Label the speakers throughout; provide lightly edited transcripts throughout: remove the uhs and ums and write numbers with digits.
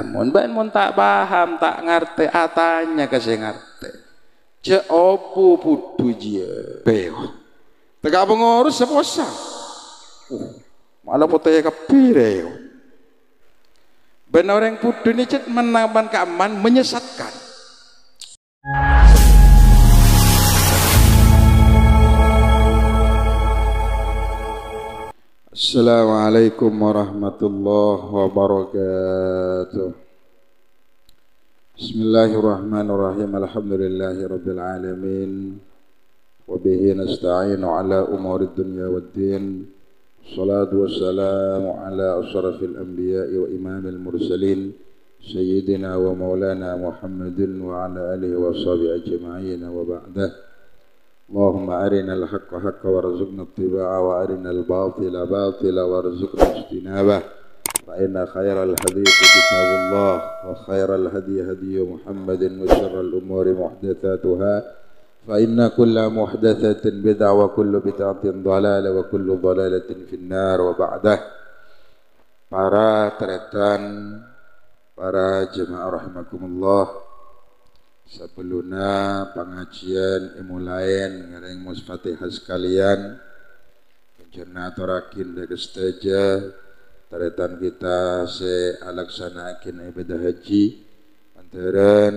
Speaker 1: mun tak paham tak ngerti atanya kasih ngerti je opo putu dia beot tegak pengurus seposa malah potaya kepire benar orang putu ini cet menaban keaman menyesatkan. Assalamualaikum warahmatullahi wabarakatuh. Bismillahirrahmanirrahim. Alhamdulillahi rabbil alamin. Wa bihi nasta'inu ala umurid dunya waddin. Salatu wassalamu ala asrafil anbiya'i wa imamil mursalin sayyidina wa maulana Muhammadin wa ala alihi wa sahbihi ajma'in wa ba'dah. Allahumma arina al-haqqa haqqa warzuqna ittiba'a wa arina al-batila batila warzuqna ijtinabah. Fa inna khairal hadithi kitabullah wa khairal hadi hadi Muhammadin wa syarral umuri muhdatsatuha fa inna kulla muhdatsatin bid'ah wa kullu bid'atin dhalalah wa kullu dhalalatin finnar wa ba'dah. Para tretan, para jemaah rahimakumullah, sebelumnya pengajian imulain ngareng musfatihah sekalian pencerna aturakin dari stage taretan kita se alaksanakin ibadah haji antara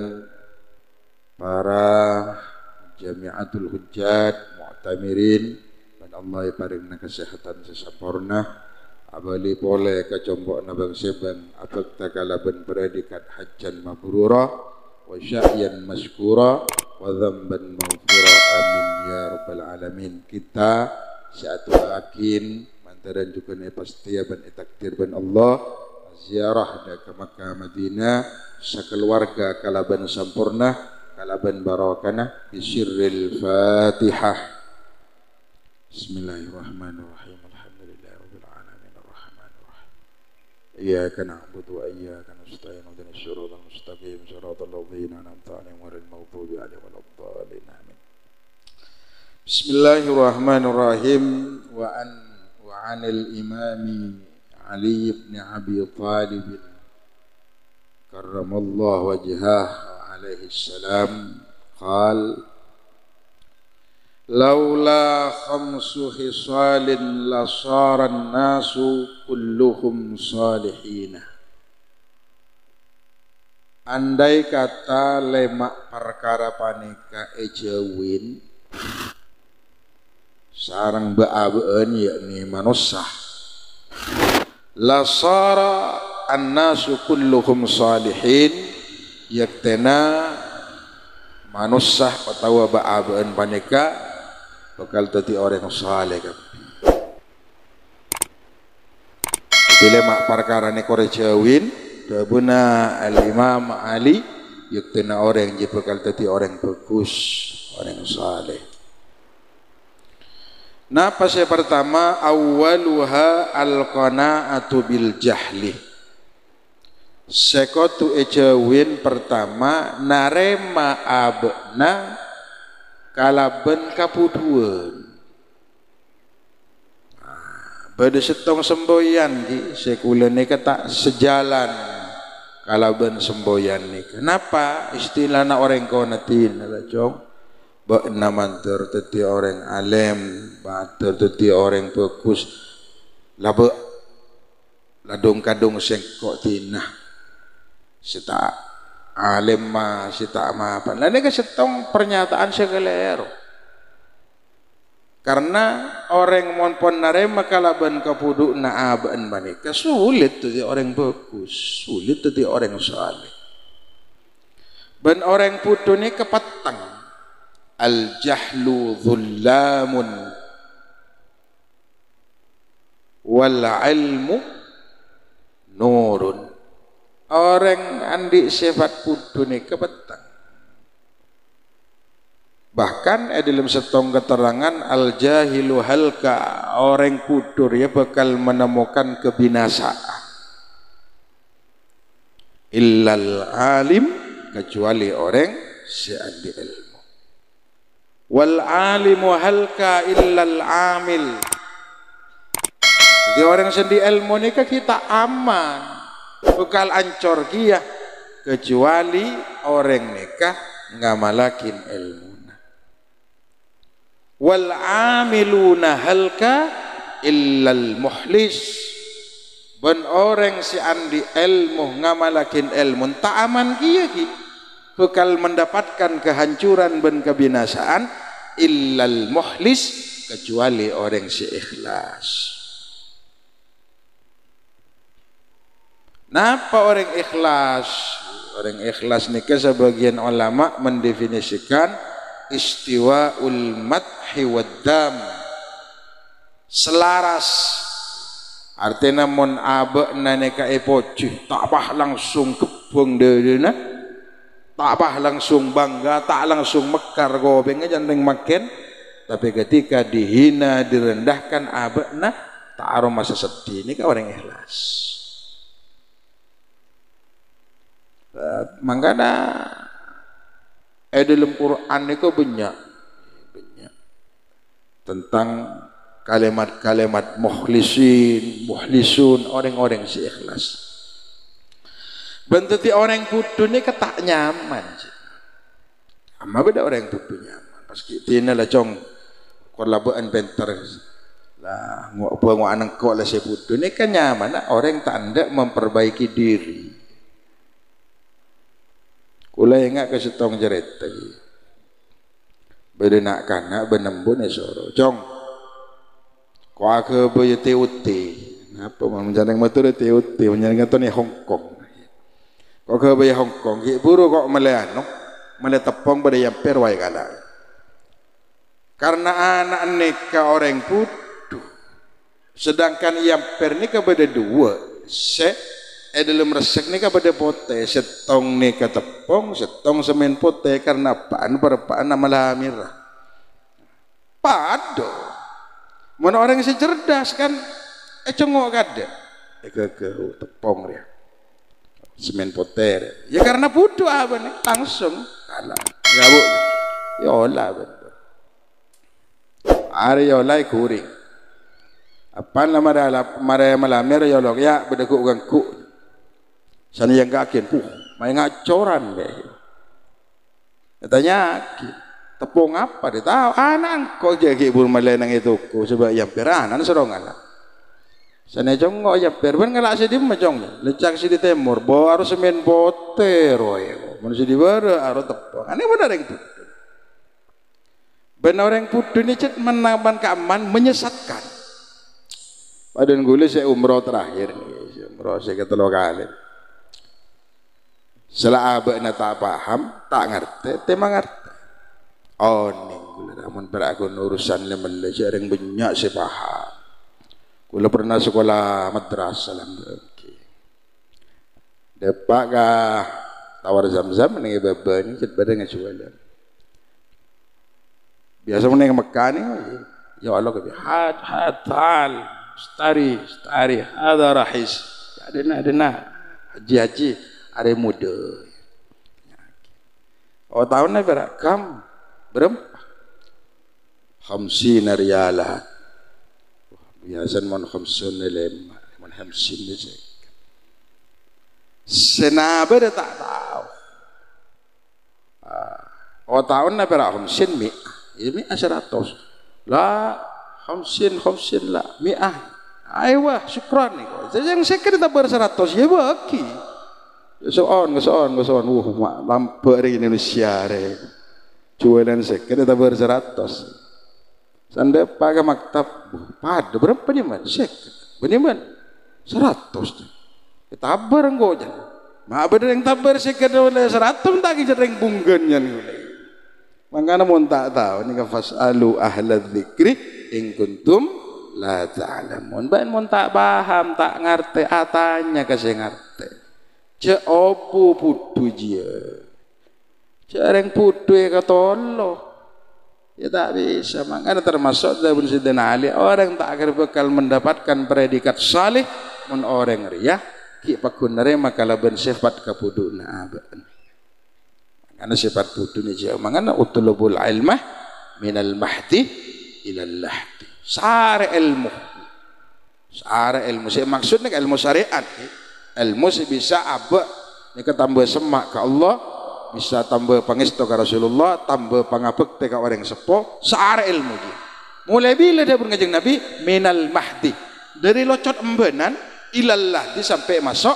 Speaker 1: para jamiatul hujjat mu'tamirin dan Allah paringna kesehatan sesampurna abali boleh kacombok nabang sebang apek takalaban predikat hajjan mabrura wa sya'yan masykura wa dhanban maghfura amin ya rabbal alamin. Kita satu akin mantaran juga ne pasti ban takdir ban Allah ziarah da ke Makkah Madinah sakeluarga kalaban sampurna kalaban barakana bisirril Fatihah. Bismillahirrahmanirrahim. Alhamdulillahi rabbil alamin arrahmanir rahim. Iyyaka na'budu wa iyyaka nasta'in ihdinas siratal mustaqim siratal ladzina an'amta 'alaihim ghairil maghdubi 'alaihim waladdallin amin. Bismillahirrahmanirrahim. Wa anil imami Ali ibn Abi Thalib karramallahu wajhah alaihi salam qala laula khamsu khisalin lasaran nasu kulluhum salihina. Andai kata lemak perkara panika ejawin sarang ba'abeun yakni manusia lasara annasu kulluhum salihin yaktena manusia atau ba'abeun panika bakal tadi orang saleh kan. Bila mak perkara ni kore jawin, dabuna al-Imam Ali yaktena orang yang bakal tadi orang bagus, orang saleh. Nah, pasal pertama awwaluha al-qana'atu bil jahli. Sekotu ejawin pertama narema abna kalaben kapuduan. Pada setong semboyan di sekulen ni kata sejalan kalaben semboyan ni. Kenapa istilahna orang kau natin ada jong? Bak naman terteti orang alim, bak terteti orang bagus. Labe ladung kadung sengkok tinah. Sita alim ma sita ma apa. Lain ke setong pernyataan sekelero. Karena orang mon pon narema kalaban kapudu na aban manika sulit tu orang bagus, sulit tu orang saleh. Ben orang putu ni kepatang. Al jahlu dhullamun wal ilmu nurun. Orang andi sifat putu ni kepatang. Bahkan dalam setong keterangan al jahilu halka, orang kudur ya bakal menemukan kebinasaan. Illal alim, kecuali orang seandi ilmu. Wal alimu halka illal amil. Jadi orang sendi ilmu ni kita aman. bekal ancor kia kecuali orang nikah ngamalakin ilmuna. Wal amiluna halka illal muhlis. Ben orang si andi ilmu ngamalakin ilmu tak aman kia ki bekal mendapatkan kehancuran ben kebinasaan illal muhlis kecuali orang si ikhlas. Napa orang ikhlas? Orang ikhlas ni sebagian ulama mendefinisikan istiwaul madhi waddam, selaras. Artinya mun abekna neka epoci tak bah langsung kebeng deuna, tak bah langsung bangga, tak langsung mekar gobeng janting makin, tapi ketika dihina direndahkan abekna tak aroma sedih. Ini orang ikhlas. Mangkana dalam Quran itu banyak tentang kalimat-kalimat muhlisun, orang-orang si ikhlas. Bentuk orang putu ni ketak nyaman. Amma beda orang putu nyaman. Pas kita lah cong kolabuan penter lah ngok anang kok lah si putu ni kan nyaman. Orang tak hendak memperbaiki diri. Kula ingat ke setong jerit lagi. Beda nak kanak benembun esoro. Cong kau ke bayar TUT, apa menjadi motor TUT, menjadi tu ni Hong Kong. Kau ke bayar Hong Kong, buru kau melihat, no, melihat tepung pada yang perwai kala. Karena anak nikah orang putu, sedangkan yang per nikah pada dua, dalam resek nikah pada pote, setong nikah tepung, setong semen pote karena apaan berapaan nama lamirah. Pado. Mana orang yang cerdas kan, cengok kada, ke tepung dia, semen poter, ya karena putu apa nih, langsung kalah, gabuk, yola betul, hari yola kuring, apa nama mara malamir yolok ya bedekuk gangku, sana yang kakin main ngacoran deh, katanya. Tepung apa dia tahu anak kok jadi ibu malenang itu ku sebab yang peranan serongan lah. Sana jonggo ya perban ngalak sedih macam lecak sidi temur bawa harus semen potero ya, manusia di bara harus tepung. Aneh benar yang itu. Benar orang putu ni cet menaban keaman menyesatkan. Padahal gula saya umroh terakhir ni, umroh saya ketelu kali. Setelah abang nak tak paham, tak ngerti, temang ngerti. Oh ni gula namun berakun urusan lemah jarang banyak saya paham. Gula pernah sekolah madrasah lah. Depak kah tawar zam-zam ni bapa ni cet badan ngajualan. Biasa mana yang Mekah ni, ya Allah kata hatal stari ada rahis. Ada haji ada muda. Oh tahun ni berakam. Berapa? 50 rialah. Biasa mon 50 lem, mon 50 ni je. Senaber tak tahu. Oh tahun ni berapa? 50 mi. Ini 100. Lah 50 lah. Mi'ah. Aywa, syukran ni. Yang saya kira tak ber-100 ya bagi. Soon. Lampak di Indonesia re. Jualan sekali tak ber-100. Sanda pakai maktab, pada berapa ni man? Sekali, man? 100. Tabar engkau je. Mak bener yang tabar sekali oleh 100 tak kita reng bunggennya ni. Makanya mun tak tahu ni fasalu ahla dzikri in kuntum la ta'lamun. Bain mun tak paham, tak ngerti atanya kasih ngerti. Ce opo putu dia. Jarang putu ya kata Allah. Ya tak bisa. Makanya termasuk Zabun Sidina Ali, orang tak akan bakal mendapatkan predikat salih mun orang riyah ki pakun nerima kalaban sifat kapuduna aban. Makanya sifat putu ni jauh. Makanya utlubul ilmah minal mahdi ilal lahdi. Sare ilmu. Saya maksudnya ilmu syariat. ilmu sih bisa abek nika tambah semak ke Allah, bisa tambah pangestu ke Rasulullah, tambah pangabekti ka orang sepo saare ilmu dia. Mulai bila dia ngajeng Nabi minal mahdi, dari locot embenan ilallah di sampai masuk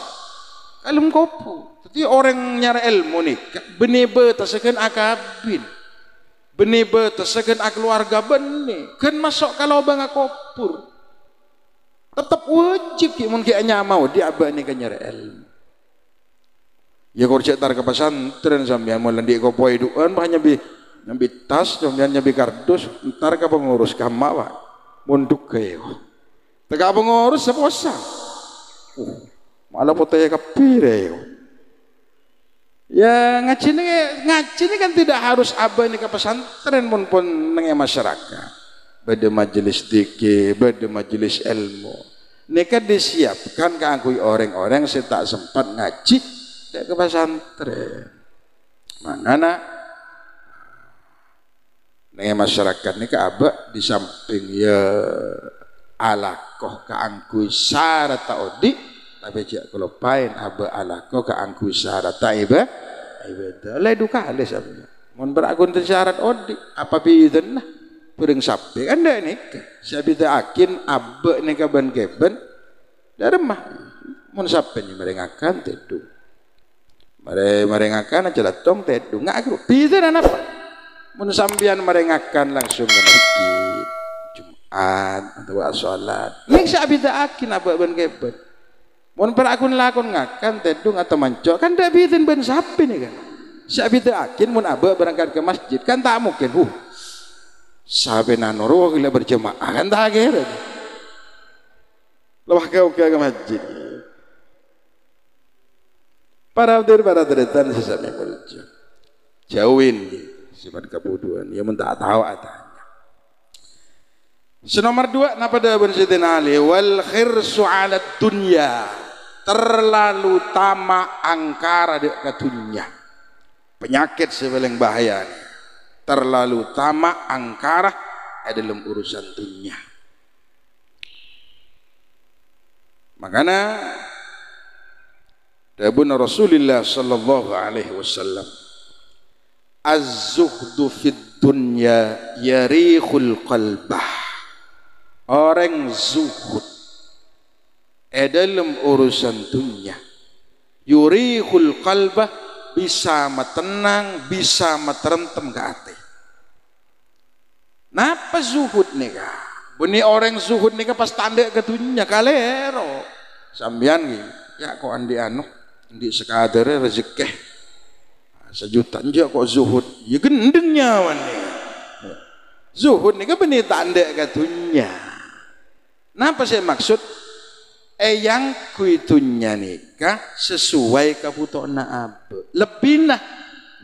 Speaker 1: kalem kopu. Jadi orang nyara ilmu nih benebe tasekeun akabin, benebe tasekeun keluarga bene kan masuk kalau bang kopur tetap wajib ki mun ki anya mau dia abani kan nyara ilmu. Ya kau cetar ke pesantren sambian mau lendi kau poy duan banyak nyambi tas sambian nyambi kardus ntar ke pengurus kamawa munduk ke yo tega pengurus seposa malah potaya kapire yo ya ngaji ni kan tidak harus abani ke pesantren pun nenge masyarakat beda majelis dikir beda majelis ilmu nika disiapkan kanggo orang-orang yang tak sempat ngaji ke pesantren. Manana nih masyarakat nih keabak di samping ya alakoh keangkui syarat odi, tapi jika kalau pain abak alakoh keangkui syarat ibadah, ledu kali sahaja. Mun berakun syarat odi, apa bidan lah, piring sapi kan dah nih. Saya bida akin abak nih kaban keben, dari mah mun sapi nih merengakan tidur. Merengakan aja latong tedu ngak bisa dan apa mun sambian merengakan langsung ke masjid Jumat atau sholat ning sabida akin apa ben kebet mun perakun lakon ngakan tedu atau manco kan dak bitin ben sapi nih kan sabida akin mun aba berangkat ke masjid kan tak mungkin sabe nanoro gila berjemaah kan tak kira lewah kau ke masjid. Para deretan sesama kerja jauhin sifat kebuduan ya mun tak tahu atanya. Nomor 2 napa da Sayyidina Ali wal khirsu ala dunya terlalu tamak angkara di ke dunya penyakit sebeling bahaya terlalu tamak angkara dalam urusan dunya. Makanya Dabun Rasulullah sallallahu alaihi wasallam az-zuhdu fid dunya yarihul qalbah. Orang zuhud dalam urusan dunia yurihul qalbah bisa matenang bisa materentem ke hati. Napa zuhud nih kah? Beni orang zuhud nih kah pas tanda ke dunia kalero sambian ya kok andi anu di sekadar rezeki sejuta aja kok zuhud ya gendengnya wane zuhud ni kan benih tanda katunya napa saya maksud yang kuitunya nikah sesuai kebutuhan apa lebih nah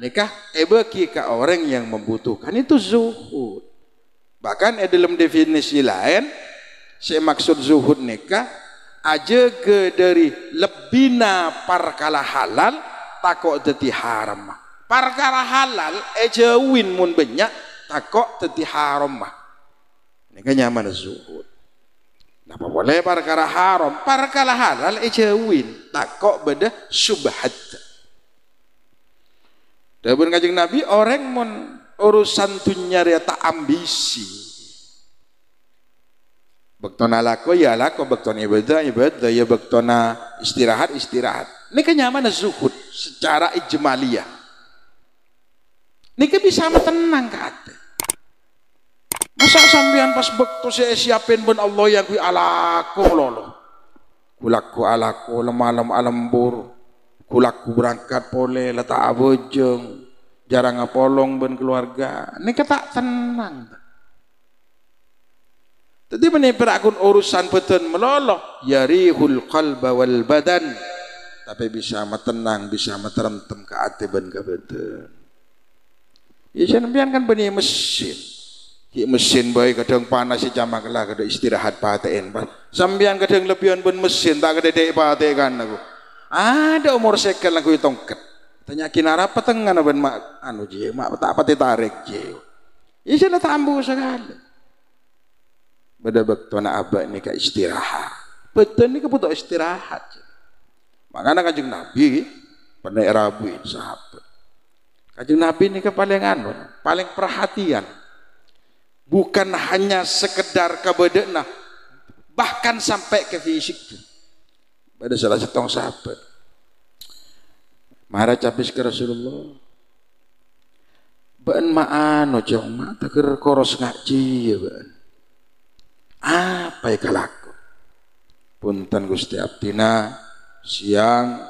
Speaker 1: nikah bagi ke orang yang membutuhkan itu zuhud bahkan dalam definisi lain saya maksud zuhud nikah aja ke dari lebina perkara halal takok teti haram perkara halal jauhin mun banyak takok teti haram ini kan nyaman zuhud napa boleh perkara haram perkara halal jauhin takok beda subhat. Dabun Kanjeng Nabi orang mun urusan dunia dia tak ambisi bektona lako ya lako bektona ibadah ya bektona istirahat ini kenyaman zuhud secara ijmaliyah ini bisa tenang ke hati masa sambian pas bekto saya siapin ben Allah yang kui alako lolo kulaku alako lemalam alembur kulaku berangkat pole letak abojeng jarang ngapolong ben keluarga ini tak tenang. Jadi meneperakun urusan beton meloloh yarihul qalba wal badan tapi bisa matenang bisa materentem ke hati ben ke beton ya sampean kan benih mesin ki mesin bae kadang panas jamak lah kada istirahat paten sampean kadang lebihan ben mesin tak kada dek pate kan aku ada umur sekal aku tongket tanya kinara petengan ben mak anu je mak tak pati tarik je ya sudah tambu sekali beda bektona abak ni ka istirahat betul ni kebutuh istirahat Makanya Kanjeng Nabi pernah rabuin sahabat. Kanjeng Nabi ini paling paling perhatian. Bukan hanya sekedar kabedena, bahkan sampai ke fisik. Pada salah satu sahabat marah capis ke Rasulullah. Ban ma'ano jong mata ker koros ngaji ya ban. Apa yang kalaku? Punten Gusti Abdina siang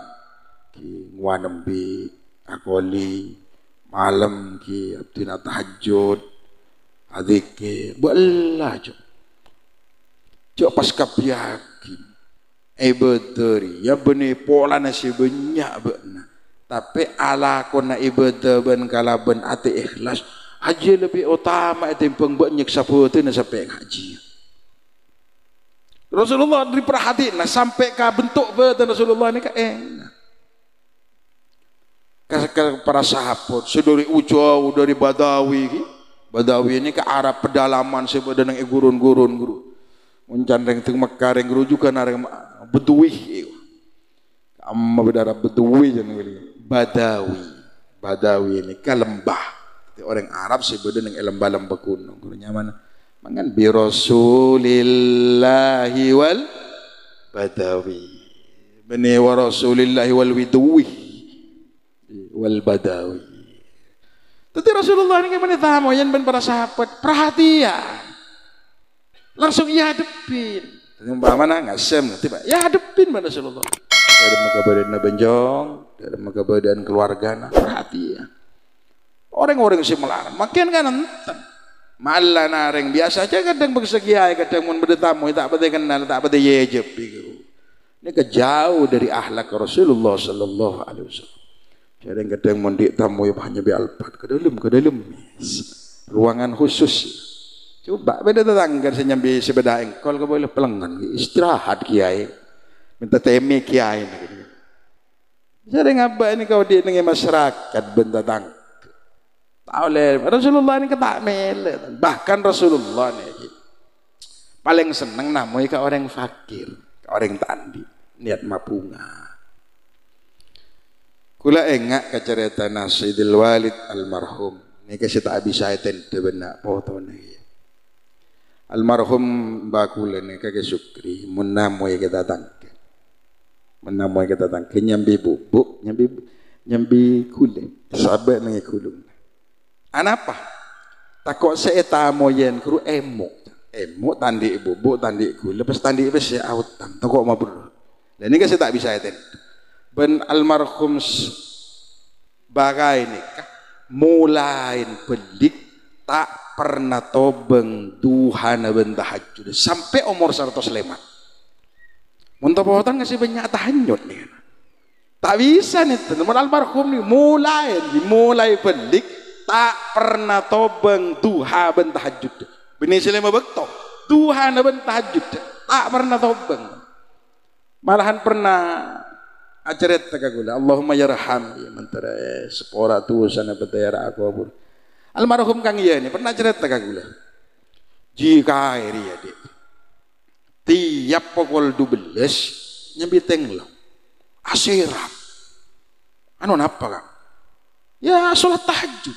Speaker 1: ki ngwanembi akoli, malam ki Abdina tahajud, adike belah cok pas kapiaki ibadari ya beni pola nasi banyak benar. Tapi ala kona ibadah ben kala ben ati ikhlas haji lebih utama timbang banyak saputin sampai ngaji. Rasulullah diperhatiin sampai ke bentuk beten Rasulullah ini ka enak. Para sahabat seduri ujau dari Badawi ini ke arah pedalaman sebedah nang gurun-gurun guru. Mencandeng teng Mekah reng guru juga nareng Beduwi. Amma bedara Beduwi jeneng Badawi ini ke lembah. Orang Arab sebedah nang lembah-lembah kuno. Gurunya mana? Mangan bi Rasulillahi wal Badawi. Bani wa Rasulillahi wal Widuwi wal Badawi. Tadi Rasulullah ini gimana tamu yang ben para sahabat perhatian. Langsung ya hadepin. Mana ngasem tiba ya hadepin mana Rasulullah. Dari makabadan benjong, dari makabadan keluarga perhatian. Orang-orang si melarang makin kan enten. Malah nareng biasa aja kadang bersegiai kadang mun berdetamu tak pada kenal tak pada yejep gitu. Ini kejauh dari akhlak Rasulullah sallallahu alaihi wasallam. Kadang-kadang mendik tamu yang hanya bialpat ke dalam ruangan khusus. Coba beda tetangga senyambi sebeda engkol ke boleh pelengan istirahat kiai minta temi kiai gitu. Jadi ngapa ini kau di dengan masyarakat benda tang tahu le Rasulullah ini ketak mele bahkan Rasulullah ini paling seneng namanya ke orang fakir ke orang tandi niat mapunga. Kula engak kacerita Sayyidil Walid almarhum ini kasih tak bisa tente benak foto nih almarhum bakula nih kakek Sukri menamoy kita tangke nyambi bubuk nyambi kule sahabat nih kulung anapa takut seeta moyen kru emo tandi bubuk tandi kule pas tandi bes ya autan takut mabrur dan ini kasih tak bisa tente ben almarhum bagai nikah mulain pelik tak pernah tobeng duhana ben tahajud sampai umur 105 muntah pahotan ngasih banyak tahajud nih tak bisa nih teman almarhum nih mulai pelik tak pernah tobeng duha ben tahajud benih selama bekto duhana ben tahajud tak pernah tobeng malahan pernah ajaret takagula Allahumma yarham ya mantara sepora tu sana betayara aku abur almarhum kang iya ini pernah ajaret takagula jika iri ya dik tiap pukul 12 nyambi tenglo asiram anu napa kang ya sholat tahajud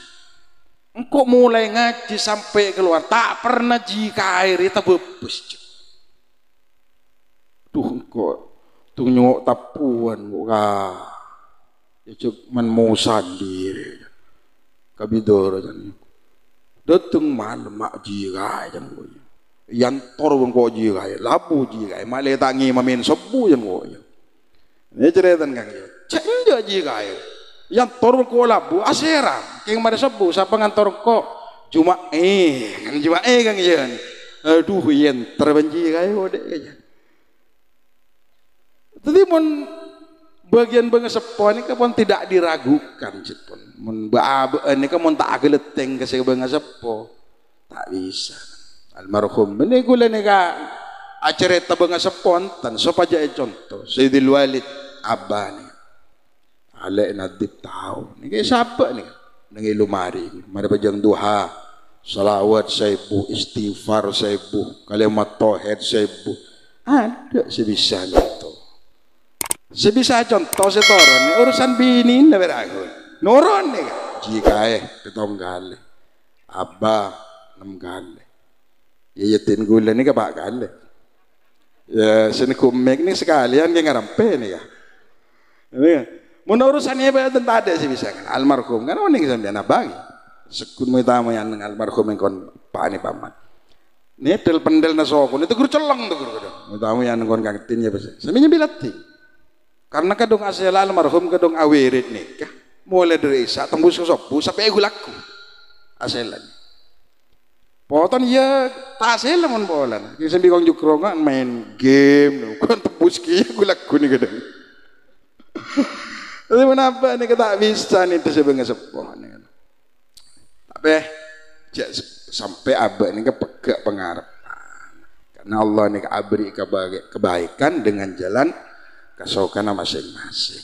Speaker 1: engkau mulai ngaji sampai keluar tak pernah jika iri tabebus duh engkau tung nyok tapuan kok ya cuk man mau sandiri kabidor jan dateng malam mak jirai jan ko yan torun ko jirai labu jirai male tangi mamin sebu jan ko ne ceretan kang ya cek jirai yan torun ko labu asera king mare sebu sapa ngantor ko cuma kang yan aduh yen terbenci jirai ode Tadi mun bagian bengesepo ini kan tidak diragukan cepon. Mun baabe ini kan mun tak ageleteng ke bengesepo tak bisa. Almarhum ini gula ni ka acerita bengesepo tan so paja contoh Sayyidil Walid abani. Ale nadip tahu. Ni kay siapa ni? Nang ilumari. Mari pajang duha, salawat saibu, istighfar saibu, kalimat tauhid saibu. Ada sebisa itu. Sebisa contoh setoran urusan bini ndak beraku. Nuron nih jika ketong kali. Abah 6 kali. Ya yatin gula nih kabak kali. Ya sini kumek nih sekalian dia ngarampe nih ya. Ini mun urusannya bae tentang ada sih bisa kan almarhum kan oning sampean abang. Sekun mu tamu yang almarhum engkon pani paman. Nih tel pendel na sokon itu guru colong tuh guru. Mu tamu yang engkon kangetin ya bisa. Samenya bilati. Karena kadung asal almarhum kadung awirit nikah mulai dari Isa tembus ke sopu sampai gulaku aselan poton ya tak asel mon bolan kita bingong jukrongan main game kan tembus kia gulaku nih kadang tapi kenapa nih kita bisa nih itu sebenarnya sepuh nih tapi sampai abah nih kepegak pengharapan karena Allah nih abri kebaikan dengan jalan kasaukan masing-masing.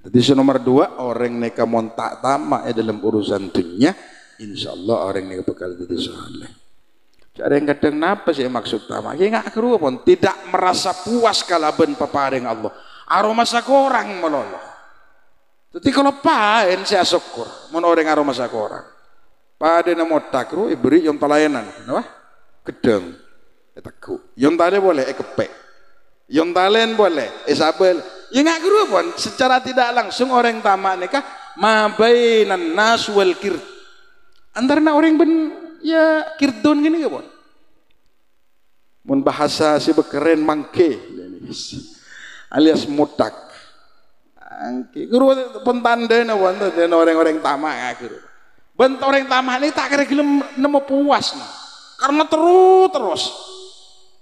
Speaker 1: Jadi nomor 2 orang neka montak tamak dalam urusan dunia, insya Allah orang neka bakal jadi soleh. Jadi yang kadang napa sih maksud tamak? Ya nggak keruh pun tidak merasa puas kalaban paparing Allah. Aroma sakorang meloloh. Jadi kalau paen saya syukur, mon orang aroma sakorang. Pada namo takru iberi yang pelayanan, apa? Gedeng, etaku. Yang tadi boleh kepek. Yang talen boleh, Isabel. Ya nggak keruh pun secara tidak langsung orang tamak nikah mabainan nas wal kir. Antara orang ben ya kirdon gini ke pun. Mun bahasa si bekeren mangke alias mutak. Angke keruh pun tanda na pun orang-orang tamak keruh. Ben orang tamak ini tak kira gelem nemu puas nah. Karena terus.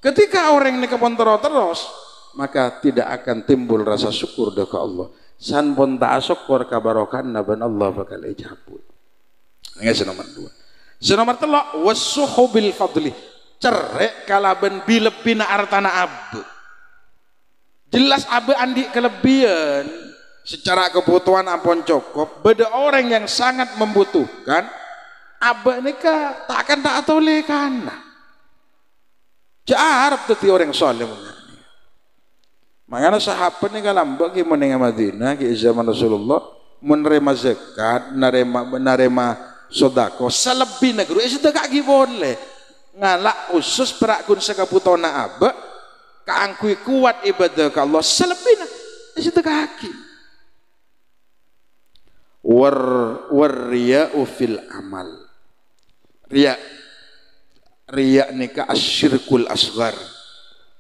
Speaker 1: Ketika orang ini kepon terus, maka tidak akan timbul rasa syukur ke Allah. San pun tak syukur kabarokan naban Allah bakal ijabut. Ini nomor 2. Nomor 3 wasuhu bil fadli. Cerek kalaban bilebina artana abu. Jelas abu andi kelebihan secara kebutuhan ampun cukup. Beda orang yang sangat membutuhkan abu ini tak akan tak toleh kana. Jarap tadi orang soleh mengerti. Makanya sahabat ni kalau bagi menengah Madinah di zaman Rasulullah menerima zakat, menerima sodako, selebih negeri itu tak lagi boleh. Ngalak usus perakun sekaputona abah, keangkui kuat ibadah ke Allah selebih itu tak lagi. Warriya'u fil amal. Riya nikah asyirkul asghar,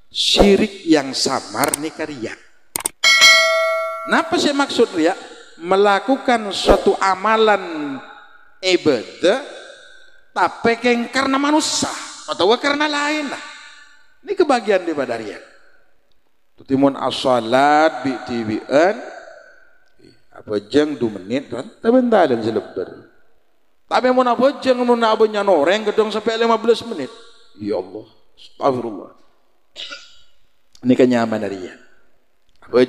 Speaker 1: syirik yang samar nikah riya. Napa sih maksud riya? Melakukan suatu amalan ibadah tapi karena manusia atau karena lain lah. Ini kebagian daripada riya. Tutimun as-salat bi tibian apa jeng 2 menit kan? Tabentar dan selebar. Tapi mau apa jangan mau nabanya noreng gedong sampai 15 menit. Ya Allah, astagfirullah. Ini kan nyaman dari ya. Apa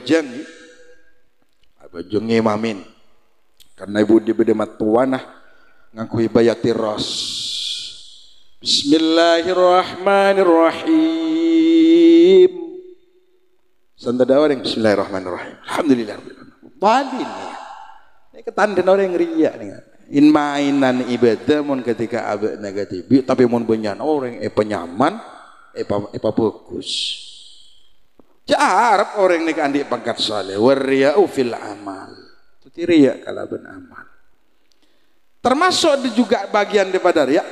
Speaker 1: jeng imamin. Karena ibu di bede matuanah ngaku ibayati ras. Bismillahirrahmanirrahim. Santadawa yang Bismillahirrahmanirrahim. Alhamdulillah. Balin ya. Ini ketandan orang riya nih. In mainan ibadah mon ketika abad negatif tapi mon banyak orang penyaman bagus jarap orang ni andi pangkat saleh warriya'u fil amal itu riya kalaban amal termasuk juga bagian daripada riya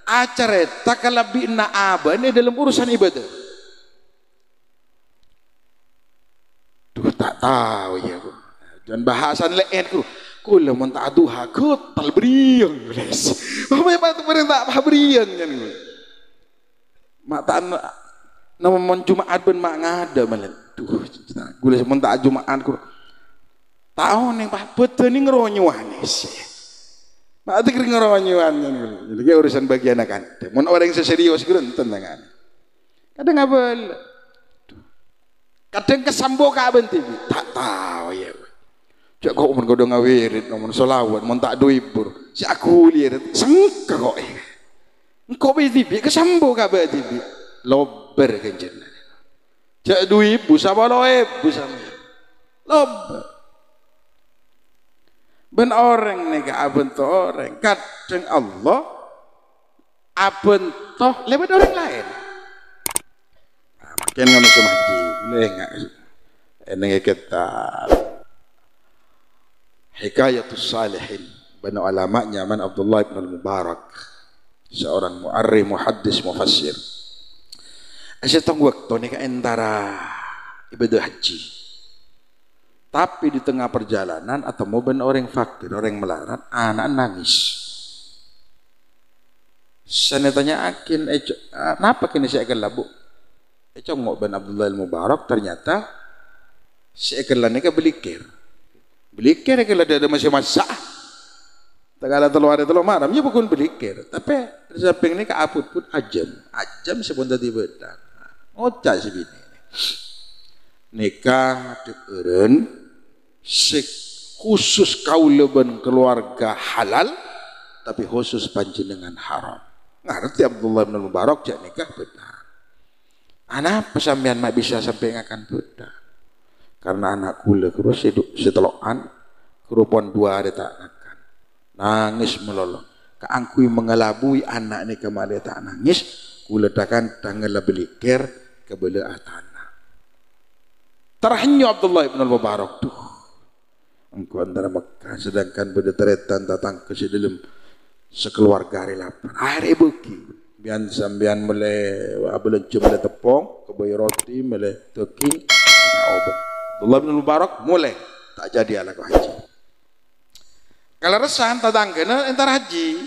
Speaker 1: acareta kalabina abah ini dalam urusan ibadah tuh tak tahu ya dan bahasan lain ku kula mun tak duha kutal beriang les apa tu bareng tak beriang kan mak tak nama mun Jumaat ben mak ngada malah duh gula mun tak Jumaat ku tahu ning pak betul ning ngeronyuan sih mak tak ngeronyuan jadi urusan bagian kan mun orang seserius gerenten tangan kadang abel kadang kesambo ka benti tak tahu ya. Cak kok mun kodong ngawirit, mun solawat, mun tak doibur. Si aku lihat sengka kok. Engkau betibi kesambo ka betibi. Lober kenjen. Cak doibu sama loeb sama. Loba. Ben orang nih ke abentoh orang. Kadang Allah abentoh lewat orang lain. Nah, makin ngono sumaji. Lengak. Ini kita Hikayatus Salihin. Banu ulama nyaman Abdullah bin Mubarak. Seorang mu'arrikh, muhaddis, mufassir. Asyatong waktu ini ke antara ibadah haji. Tapi di tengah perjalanan atau mau ben orang fakir, orang melarat, anak nangis. Saya tanya akin, kenapa kini saya akan labu? Ngok ben Abdullah bin Mubarak ternyata si ekelan ini belikir. Belikir ekelan ada masih masak. Tagala telu hari telu malam, ya bukan belikir. Tapi di samping ini keaput pun ajam sebun tadi bedak. Ngocak si bini. Nikah deureun khusus kaulaban keluarga halal, tapi khusus panjenengan haram. Ngerti Abdullah bin Mubarak jak nikah bedak. Anak pesambian mak bisa sampai akan bedak. Karena anak kula terus setelokan kerupon dua ada tak akan nangis melolo keangkui mengelabui anak ni kemari tak nangis kula takkan tanggal belikir kebela tanah terhanyu Abdullah bin Mubarak tuh engkau antara Mekah sedangkan pada teretan datang ke dalam sekeluarga hari lapar akhirnya beki bian sambian mele abelence mele tepung kebaya roti mele teking obat Abdullah bin Mubarak mulai tak jadi ala haji. Kalau resan tatangga entar haji.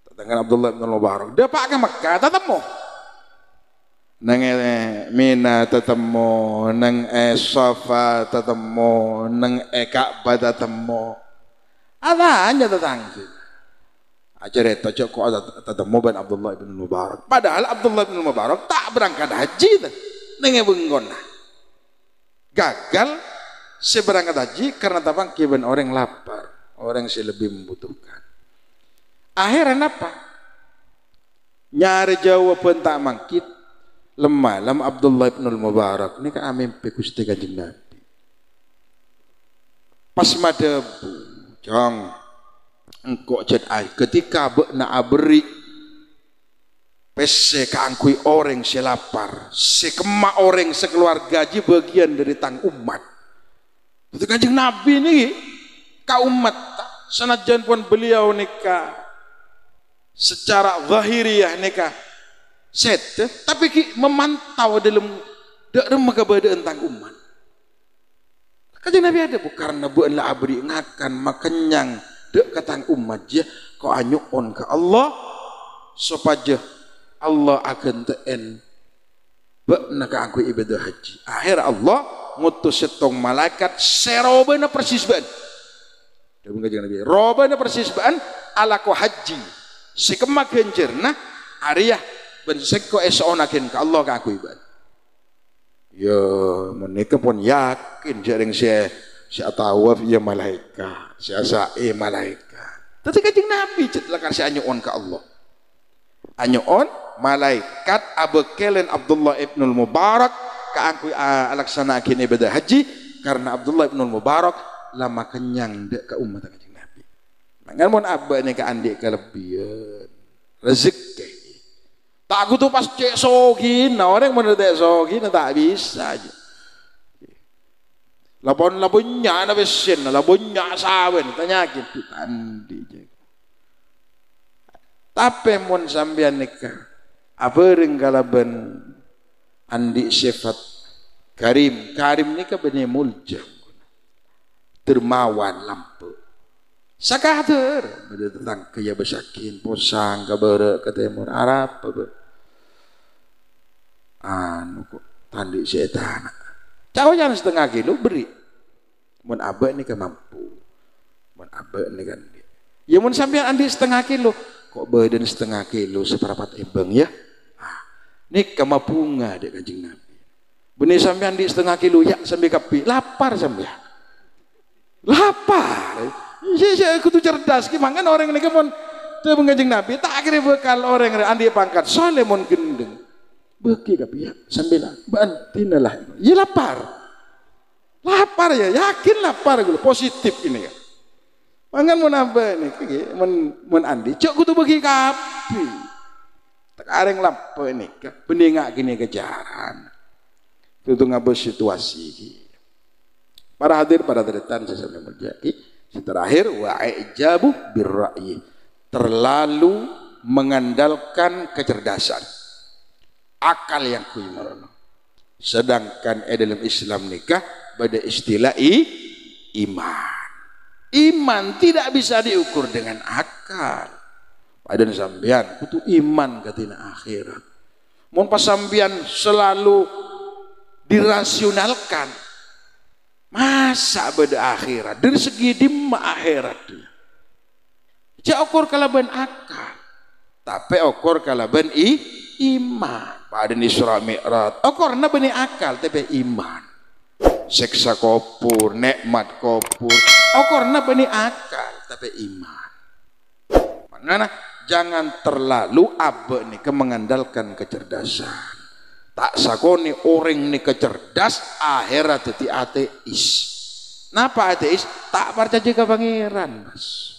Speaker 1: Tatangga Abdullah bin Mubarak. Dia pak ke Mekah tetemu. Nang Mina tetemu, nang Safa tetemu, nang Ka'bah tetemu. Ada aja tetangga. Ajar itu kok ada tetemu ben Abdullah bin Mubarak. Padahal Abdullah bin Mubarak tak berangkat haji nang bengon. Gagal seberangkat haji karena tabang kiban orang lapar. Orang yang lebih membutuhkan. Akhirnya apa? Nyari jawaban tak mangkit. Lemah lam Abdullah bin Mubarak. Ini kan mimpi Gusti Kanjeng Nabi. Pas madebu, jong engkau cet ai. Ketika bekna aberi, pese keangkui orang selapar, sekema orang sekeluarga ji bagian dari tang umat. Itu Kanjeng Nabi ini. Kau umat senajan pun beliau nikah secara zahiriyah nikah set tapi memantau dalam keberadaan tentang umat Kanjeng Nabi ada bu karena bukanlah abri ngakan makanyang dek katang umat je kau anyuon ke Allah supaya Allah akan teen bekna ka aku ibadah haji akhir Allah ngutus setong malaikat serobana persis ban robana persis ban ala ko haji sikema genjerna ariyah ben seko esonaken ka Allah ka aku ibad ya menika pun yakin jareng si tawaf ya malaikat si sa'i malaikat tapi Kanjeng Nabi cetlak si anyuon ka Allah anyuon malaikat abekelen Abdullah ibn Mubarak ka aku alaksanakeun ibadah haji karena Abdullah ibn Mubarak lama kenyang dek ke umat Kanjeng Nabi. Mangan mun abah ni ke andik kelebihan rezeki. Tak aku tuh pas cek sogin, nah orang menurut cek sogin tak bisa aja. Labon-labonnya na besen, labonnya sawen tanya gitu andi je. Tapi mun sambian nikah, abereng kalaban andi sifat karim nikah benih mulja. Dermawan lampu sakater beda tentang kaya besakin posang kabere ke timur Arab anu kok tandi setan cawajan setengah kilo beri mun abe ini kemampu mun abe ini kan ya mun sampean andi setengah kilo kok badan setengah kilo seperapat ebeng ya ini kemapunga dek Kanjeng Nabi benih sampean andi setengah kilo ya sampai kapi lapar sampean lapar saya kudu cerdas gimana orang ini pun tuh Kanjeng Nabi tak akhirnya bekal orang andi pangkat soleh mon gendeng beki kapi ya sambil bantinalah ya lapar Lapar ya, yakin lapar gue, positif ini kan. Mangan mau nambah ini, mun andi, cok kudu bagi kapi. Tak areng lapar ini, bening ngak gini kejaran. Itu ngabos situasi. Para hadir pada deretan sesama menjadi. Terakhir wa ijabu birra'yi, terlalu mengandalkan kecerdasan, akal yang kuimarono. Sedangkan dalam Islam nikah pada istilah iman. Iman tidak bisa diukur dengan akal. Padahal sampean kudu iman katina akhirat. Mun pas sampean selalu dirasionalkan, masa beda akhirat dari segi dimma akhirat ja ukur kalaban akal tapi ukur kalaban iman pada Isra Mi'raj ukurna bani akal tapi iman seksa kopur nikmat kopur ukurna bani akal tapi iman. Makanya jangan terlalu abe nih mengandalkan kecerdasan. Tak sakoni orang ini kecerdas akhirat jadi ateis. Napa ateis? Tak percaya ke pangeran, Mas.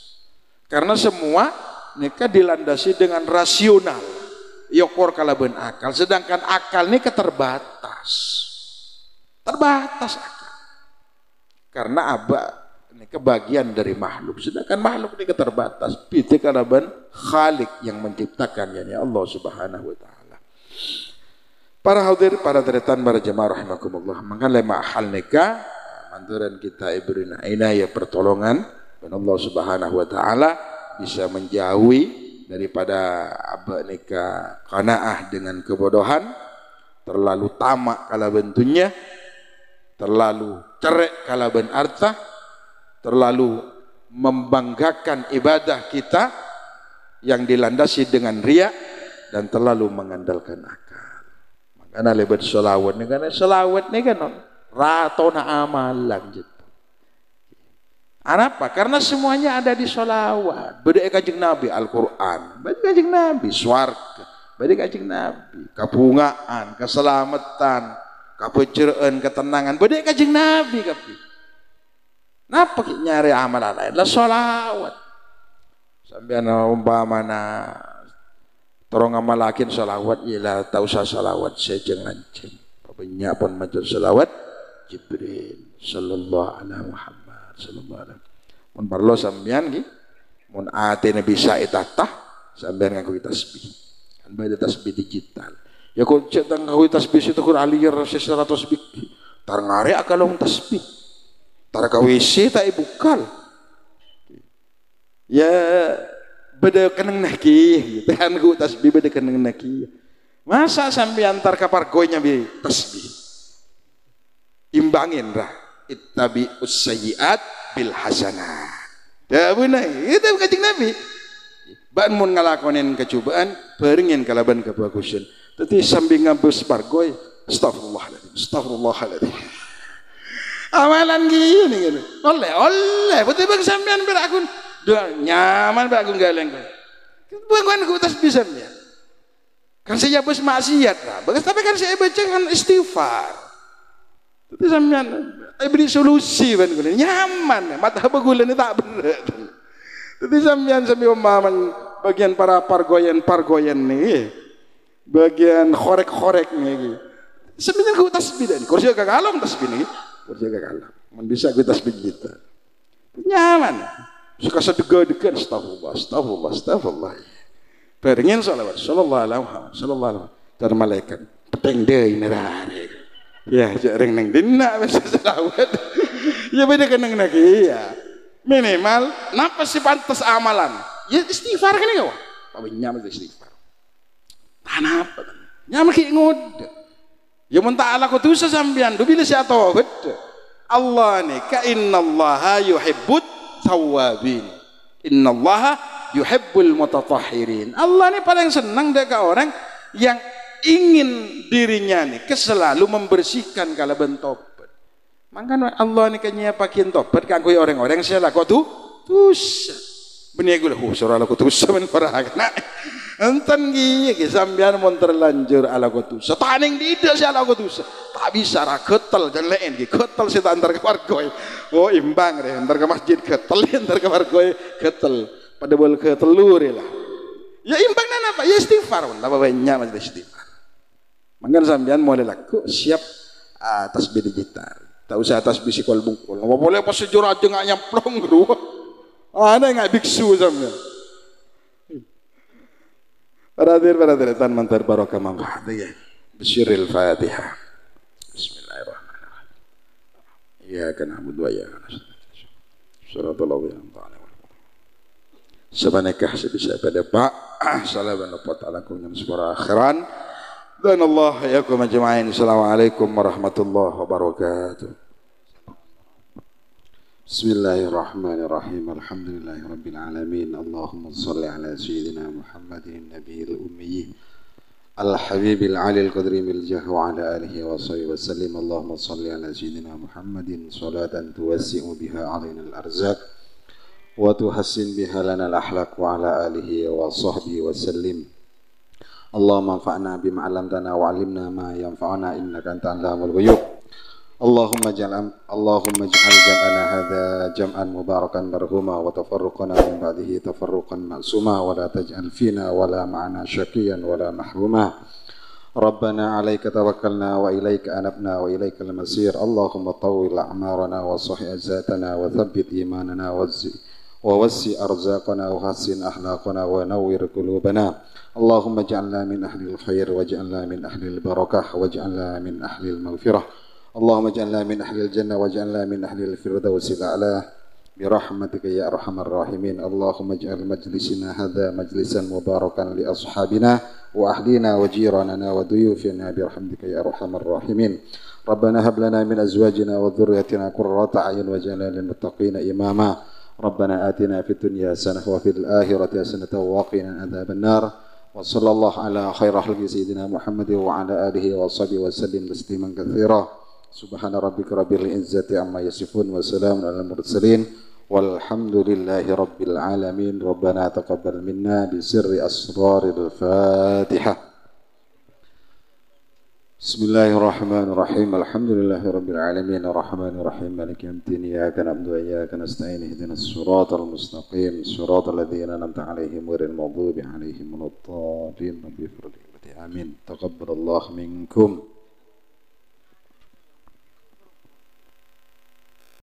Speaker 1: Karena semua nikah dilandasi dengan rasional. Yokor kalaban akal. Sedangkan akal ini keterbatas. Terbatas akal. Karena ini kebagian dari makhluk. Sedangkan makhluk ini keterbatas. Itu kalaban Khalik yang menciptakan, yakni Allah Subhanahu wa Ta'ala. Para hadir, para deretan, para jemaah rahimakumullah. Mengenai mahal nikah, manturan kita ibrin inayah pertolongan dan Allah Subhanahu wa Ta'ala bisa menjauhi daripada nikah qanaah dengan kebodohan, terlalu tamak kala bentunya, terlalu cerek kala ben arta, terlalu membanggakan ibadah kita yang dilandasi dengan riya dan terlalu mengandalkan akal. Karena lebat selawat nih, karena selawat nih kan ratona amalan gitu. Apa? Karena semuanya ada di selawat. Beda kajing Nabi Al-Quran, beda kajing Nabi swarga, beda kajing Nabi kabungaan, keselamatan, kapeceren, ketenangan, beda kajing Nabi kapi. Napa nyari amalan lain? Lah selawat. Sampai umpamana torong amalakin salawat ialah tak usah salawat sejeng lanceng. Banyak pun matur salawat Jibril sallallahu alaihi Muhammad sallallahu alaihi. Mun parlo sampean ki mun ate bisa itatah sampean ngaku tasbih. Kan bae tasbih digital. Ya kok cek tang ngaku tasbih itu kur aliyar secara tasbih. Tar ngare akalong tasbih. Tar ka WC tak ibukal. Ya beda keneng naki, tahan ku tasbih beda keneng naki. Masa sampai antar kapar goynya bi tasbih. Imbangin lah. Ittabi ussayiat bil hasanah. Ya benar, itu kajing Nabi. Ban mun ngalakonin kecobaan, beringin kalaban kebagusan. Tapi sambil ngabus pargoy, astagfirullahaladzim, astagfirullahaladzim. Amalan gini gitu. Oleh, betul bang sampean berakun. Nyaman pak aku galeng bukan aku tasbih sampean kan saya bos maksiat lah tapi kan saya baca kan istighfar tapi sampean beri solusi kan nyaman mata bagulan tak bener tapi sampean sambil umpaman bagian para pargoyan nih bagian korek nih sebenarnya aku tasbih dan kursi kagalong tasbih nih kursi kagalong bisa aku tasbih kita nyaman suka sedega-dega astagfirullah beringin salawat sallallahu alaihi wasallam dan malaikat peteng deui nerare ya jareng nang dina wis salawat ya beda kenang lagi ya minimal napa sih pantas amalan ya istighfar kan ya apa nyaman istighfar tanah apa nyaman ki ngod ya mun ta'ala kutusa sampean do bila si atau beda Allah ni ka innallaha yuhibbut tawabin innallaha yuhibbul mutatahhirin. Allah ini paling senang dengan orang yang ingin dirinya nih selalu membersihkan kalau bentobat. Makanya Allah ini kayaknya pakin tobat kanggo orang-orang salah kok tuh dosa. Benih gue lah, surah ala kutusa men paraga. Nah, enten gini, sambian mon terlanjur ala kutusa. Taning tidak sih ala kutusa. Tak bisa ra ketel dan lain gini. Ketel sih antar kamar gue. Oh imbang deh, antar ke masjid ketel, antar kamar gue ketel. Pada bol ketelur lah. Ya imbang nana pak, ya istighfar. Apa banyak majelis istighfar. Manggan sambian mulai laku siap tasbih digital. Tak usah tasbih sikol bungkul. Apa boleh pas sejurah aja nggak nyamplong dua. Ada nggak biksu sambil. Para hadirin tan mantar barokah manfaat ya. Bisyiril Fatihah. Bismillahirrahmanirrahim. Iyyaka na'budu wa iyyaka nasta'in. Shiratal ladzina an'amta 'alaihim. Sabanekah sebisa pada Pak. Salamun alaikum yang separa akhiran. Dan Allah yakum ajma'in. Assalamualaikum warahmatullahi wabarakatuh. Bismillahirrahmanirrahim. Alhamdulillahirabbil alamin. Allahumma shalli ala sayyidina Muhammadin nabiyil ummi al-habibil alil qadri mil jah wa ala alihi wa sahbihi wasallim. Allahumma shalli ala sayyidina Muhammadin salatan tuwassi'u biha alaina al-arzaq wa tuhassin biha lana al-akhlaq wa ala alihi wa sahbihi wasallim. Allahumma anfa'na bima 'allamtana wa 'allimna ma yanfa'una innaka antal 'allamul ghuyub. Allahumma ij'al jam'ana hadza jam'an mubarakan marhuma wa tafarruqana min ba'dihi tafarruqan ma'suma wa la taj'al fina wa la ma'ana syaqiyan wa la mahruma. Rabbana 'alaika tawakkalna wa ilaika anabna wa ilaikal masir. Allahumma tawwil a'marana wa sahih azatana wa thabbit imanana wa wassi arzaqana wa hassin akhlaqana wa nawwir qulubana. Allahumma ij'alna min ahlil khair waj'alna min ahlil barakah waj'alna min ahlil maghfirah. Allahumma ij'alna min ahlil jannah waj'alna min ahlil firdausil a'la birahmatika ya arhamar rahimin. Allahumma ij'al majlisina hadza majlisan mubarakan li ashabina wa ahlina wa jiranana wa duyufina birahmatika ya arhamar rahimin. Rabbana hab lana min azwajina wa dhurriyyatina qurrata a'yun waj'alna lil muttaqina imama. Rabbana atina fid dunya hasanah wa fil akhirati hasanah wa qina adzaban nar. Wa sallallahu ala khairi khalqi sayyidina Muhammad wa ala alihi wa sahbihi wa sallim tasliman katsira. Subhana rabbika rabbil izzati amma yasifun wa salamun alal mursalin walhamdulillahi rabbil alamin. Rabbana taqabbal minna bi sirri asraril Fatihah. Bismillahirrahmanirrahim. Alhamdulillahi rabbil alamin arrahmanir rahim maliki yawmiddin iyyaka na'budu wa iyyaka nasta'in ihdinas siratal mustaqim siratal ladzina an'amta 'alaihim ghairil maghdubi 'alaihim waladdallin. Amin. Taqabbalallahu minkum.